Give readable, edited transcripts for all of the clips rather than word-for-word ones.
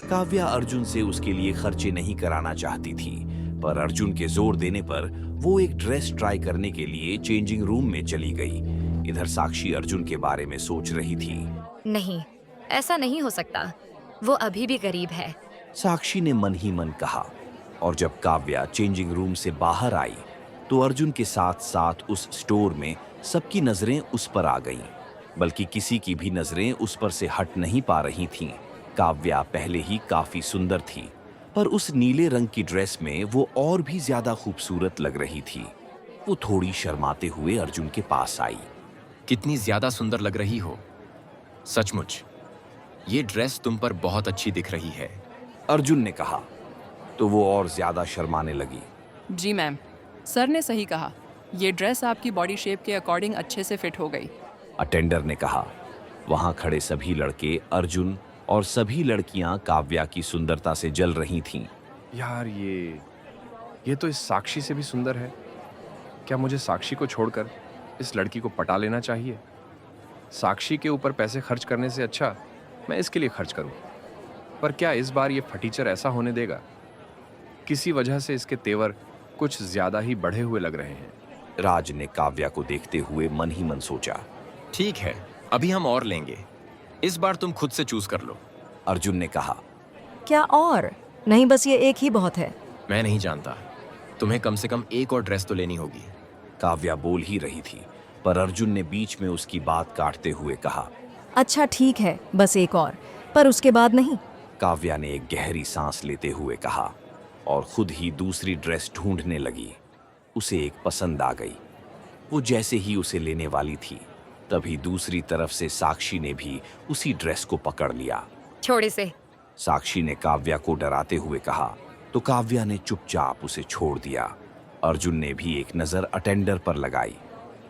काव्या अर्जुन से उसके लिए खर्चे नहीं कराना चाहती थी, पर अर्जुन के जोर देने पर वो एक ड्रेस ट्राई करने के लिए चेंजिंग रूम में चली गई। इधर साक्षी अर्जुन के बारे में सोच रही थी। नहीं, ऐसा नहीं हो सकता। वो अभी भी गरीब है। साक्षी ने मन ही मन कहा। और जब काव्या चेंजिंग रूम से बाहर आई तो अर्जुन के साथ साथ उस स्टोर में सबकी नजरें उस पर आ गईं, बल्कि किसी की भी नजरें उस पर से हट नहीं पा रही थीं। काव्या पहले ही काफी सुंदर थी, पर उस नीले रंग की ड्रेस में वो और भी ज्यादा खूबसूरत लग रही थी। वो थोड़ी शर्माते हुए अर्जुन के पास आई। कितनी ज्यादा सुंदर लग रही हो, सचमुच ये ड्रेस तुम पर बहुत अच्छी दिख रही है। अर्जुन ने कहा तो वो और ज्यादा शर्माने लगी। जी मैम, सर ने सही कहा। ये ड्रेस आपकी बॉडी शेप के अकॉर्डिंग अच्छे से फिट हो गई। अटेंडर ने कहा। वहां खड़े सभी लड़के, अर्जुन और सभी लड़कियां काव्या की सुंदरता से जल रही थीं। यार ये तो इस साक्षी से भी सुंदर है। क्या मुझे साक्षी को छोड़कर इस लड़की को पटा लेना चाहिए? साक्षी के ऊपर पैसे खर्च करने से अच्छा मैं इसके लिए खर्च करूं। पर क्या इस बार ये फटीचर ऐसा होने देगा? किसी वजह से इसके तेवर कुछ ज्यादा ही बढ़े हुए लग रहे हैं। राज ने काव्या को देखते हुए मन ही मन सोचा। ठीक है, अभी हम और लेंगे। इस बार तुम खुद से चूज कर लो। अर्जुन ने कहा। क्या और? नहीं, बस ये एक ही बहुत है। मैं नहीं जानता, तुम्हें कम से कम एक और ड्रेस तो लेनी होगी। काव्या बोल ही रही थी, पर अर्जुन ने बीच में उसकी बात काटते हुए कहा। अच्छा ठीक है, बस एक और, पर उसके बाद नहीं। काव्या ने एक गहरी सांस लेते हुए कहा और खुद ही दूसरी ड्रेस ढूंढने लगी। उसे एक पसंद आ गई। वो जैसे ही उसे लेने वाली थी, तभी दूसरी तरफ से साक्षी ने भी उसी ड्रेस को पकड़ लिया। छोड़ इसे। साक्षी ने काव्या को डराते हुए कहा, तो काव्या ने चुपचाप उसे छोड़ दिया। अर्जुन ने भी एक नजर अटेंडर पर लगाई,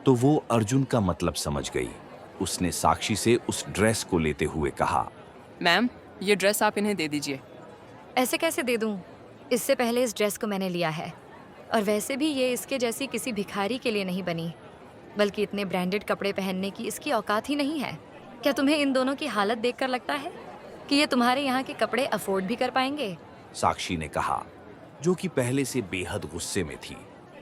तो वो अर्जुन का मतलब समझ गई। उसने साक्षी से उस ड्रेस को लेते हुए कहा। मैम, ये ड्रेस आप इन्हें दे दीजिए। ऐसे कैसे दे दूं? इससे पहले इस ड्रेस को मैंने लिया है, और वैसे भी ये इसके जैसी किसी भिखारी के लिए नहीं बनी, बल्कि इतने ब्रांडेड कपड़े पहनने की इसकी औकात ही नहीं है। क्या तुम्हें इन दोनों की हालत देखकर लगता है कि ये तुम्हारे यहाँ के कपड़े अफोर्ड भी कर पाएंगे? साक्षी ने कहा, जो कि पहले से बेहद गुस्से में थी,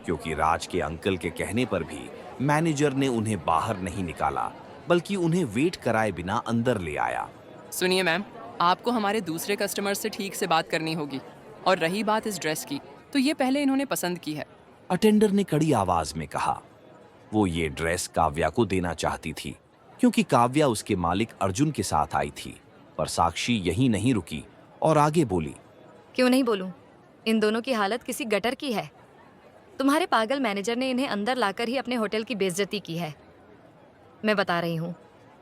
क्योंकि राज के अंकल के कहने पर भी मैनेजर ने उन्हें बाहर नहीं निकाला, बल्कि उन्हें वेट कराए बिना अंदर ले आया। सुनिए मैम, आपको हमारे दूसरे कस्टमर से ठीक से बात करनी होगी। और रही बात इस ड्रेस की, तो ये पहले इन्होंने पसंद की है। अटेंडर ने कड़ी आवाज में कहा। वो ये ड्रेस काव्या को देना चाहती थी, क्योंकि काव्या उसके मालिक अर्जुन के साथ आई थी। पर साक्षी यहीं नहीं रुकी और आगे बोली। क्यों नहीं बोलूं? इन दोनों की हालत किसी गटर की है। तुम्हारे पागल मैनेजर ने इन्हें अंदर लाकर ही अपने होटल की बेइज्जती की है। मैं बता रही हूँ,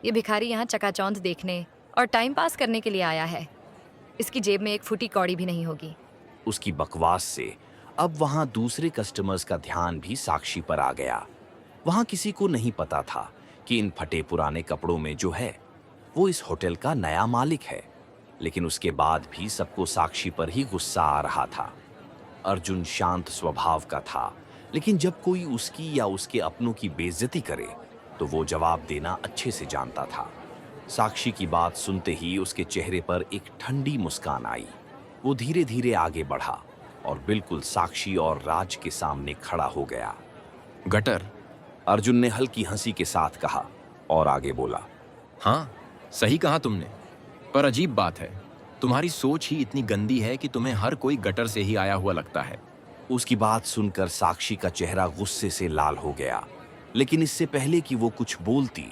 ये भिखारी यहाँ चकाचौंध देखने और टाइम पास करने के लिए आया है। इसकी जेब में एक फूटी कौड़ी भी नहीं होगी। उसकी बकवास से अब वहां दूसरे कस्टमर्स का ध्यान भी साक्षी पर आ गया। वहां किसी को नहीं पता था कि इन फटे पुराने कपड़ों में जो है वो इस होटल का नया मालिक है, लेकिन उसके बाद भी सबको साक्षी पर ही गुस्सा आ रहा था। अर्जुन शांत स्वभाव का था, लेकिन जब कोई उसकी या उसके अपनों की बेइज्जती करे तो वो जवाब देना अच्छे से जानता था। साक्षी की बात सुनते ही उसके चेहरे पर एक ठंडी मुस्कान आई। वो धीरे धीरे आगे बढ़ा और बिल्कुल साक्षी और राज के सामने खड़ा हो गया। गटर, अर्जुन ने हल्की हंसी के साथ कहा और आगे बोला। हाँ, सही कहा तुमने। पर अजीब बात है, तुम्हारी सोच ही इतनी गंदी है कि तुम्हें हर कोई गटर से ही आया हुआ लगता है। उसकी बात सुनकर साक्षी का चेहरा गुस्से से लाल हो गया, लेकिन इससे पहले कि वो कुछ बोलती,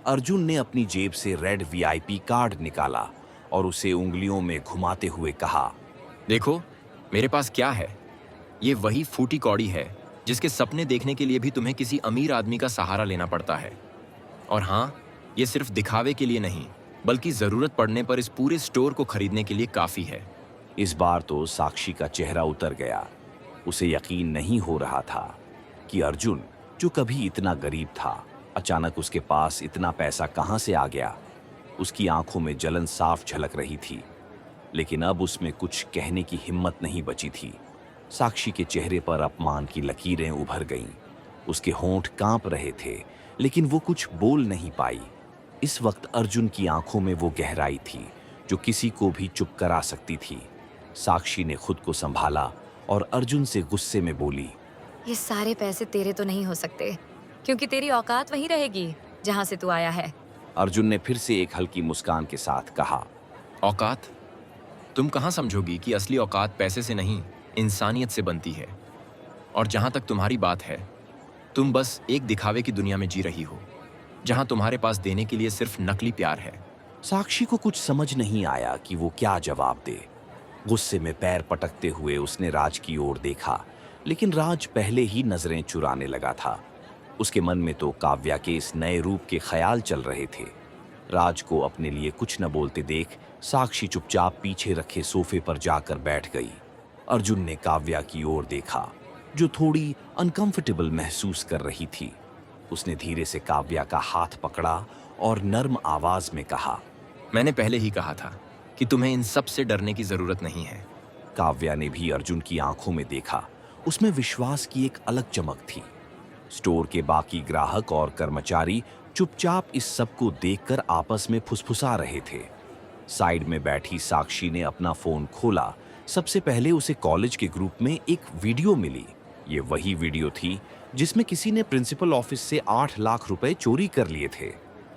अर्जुन ने अपनी जेब से रेड वीआईपी कार्ड निकाला और उसे उंगलियों में घुमाते हुए कहा। देखो मेरे पास क्या है। ये वही फूटी कौड़ी है जिसके सपने देखने के लिए भी तुम्हें किसी अमीर आदमी का सहारा लेना पड़ता है। और हाँ, ये सिर्फ दिखावे के लिए नहीं, बल्कि जरूरत पड़ने पर इस पूरे स्टोर को खरीदने के लिए काफी है। इस बार तो साक्षी का चेहरा उतर गया। उसे यकीन नहीं हो रहा था कि अर्जुन, जो कभी इतना गरीब था, अचानक उसके पास इतना पैसा कहां से आ गया। उसकी आंखों में जलन साफ झलक रही थी, लेकिन अब उसमें कुछ कहने की हिम्मत नहीं बची थी। साक्षी के चेहरे पर अपमान की लकीरें उभर गईं। उसके होंठ कांप रहे थे, लेकिन वो कुछ बोल नहीं पाई। इस वक्त अर्जुन की आंखों में वो गहराई थी जो किसी को भी चुप करा सकती थी। साक्षी ने खुद को संभाला और अर्जुन से गुस्से में बोली, ये सारे पैसे तेरे तो नहीं हो सकते, क्योंकि तेरी औकात वहीं रहेगी जहां से तू आया है। अर्जुन ने फिर से एक हल्की मुस्कान के साथ कहा, औकात? तुम कहाँ समझोगी कि असली औकात पैसे से नहीं, इंसानियत से बनती है। और जहाँ तक तुम्हारी बात है, तुम बस एक दिखावे की दुनिया में जी रही हो, जहाँ तुम्हारे पास देने के लिए सिर्फ नकली प्यार है। साक्षी को कुछ समझ नहीं आया कि वो क्या जवाब दे। गुस्से में पैर पटकते हुए उसने राज की ओर देखा, लेकिन राज पहले ही नजरें चुराने लगा था। उसके मन में तो काव्या के इस नए रूप के ख्याल चल रहे थे। राज को अपने लिए कुछ न बोलते देख साक्षी चुपचाप पीछे रखे सोफे पर जाकर बैठ गई। अर्जुन ने काव्या की ओर देखा, जो थोड़ी अनकंफर्टेबल महसूस कर रही थी। उसने धीरे से काव्या का हाथ पकड़ा और नर्म आवाज में कहा, मैंने पहले ही कहा था कि तुम्हें इन सब से डरने की जरूरत नहीं है। काव्या ने भी अर्जुन की आंखों में देखा। उसमें विश्वास की एक अलग चमक थी। स्टोर के बाकी ग्राहक और कर्मचारी चुपचाप इस सब को देखकर आपस में फुसफुसा रहे थे। साइड में बैठी साक्षी ने अपना फोन खोला। सबसे पहले उसे कॉलेज के ग्रुप में एक वीडियो मिली। ये वही वीडियो थी जिसमें किसी ने प्रिंसिपल ऑफिस से 8 लाख रुपए चोरी कर लिए थे।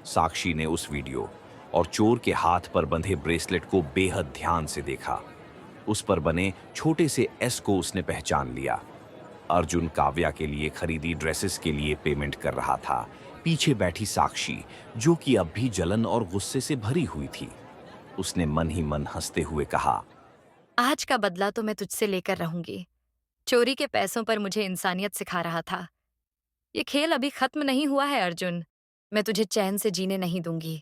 साक्षी ने उस वीडियो और चोर के हाथ पर बंधे ब्रेसलेट को बेहद ध्यान से देखा। उस पर बने छोटे से एस को उसने पहचान लिया। अर्जुन काव्या के लिए खरीदी ड्रेसेस के लिए पेमेंट कर रहा था। पीछे बैठी साक्षी, जो कि अब भी जलन और गुस्से से भरी हुई थी, उसने मन ही मन हंसते हुए कहा, आज का बदला तो मैं तुझसे लेकर रहूंगी। चोरी के पैसों पर मुझे इंसानियत सिखा रहा था। ये खेल अभी खत्म नहीं हुआ है अर्जुन। मैं तुझे चैन से जीने नहीं दूंगी।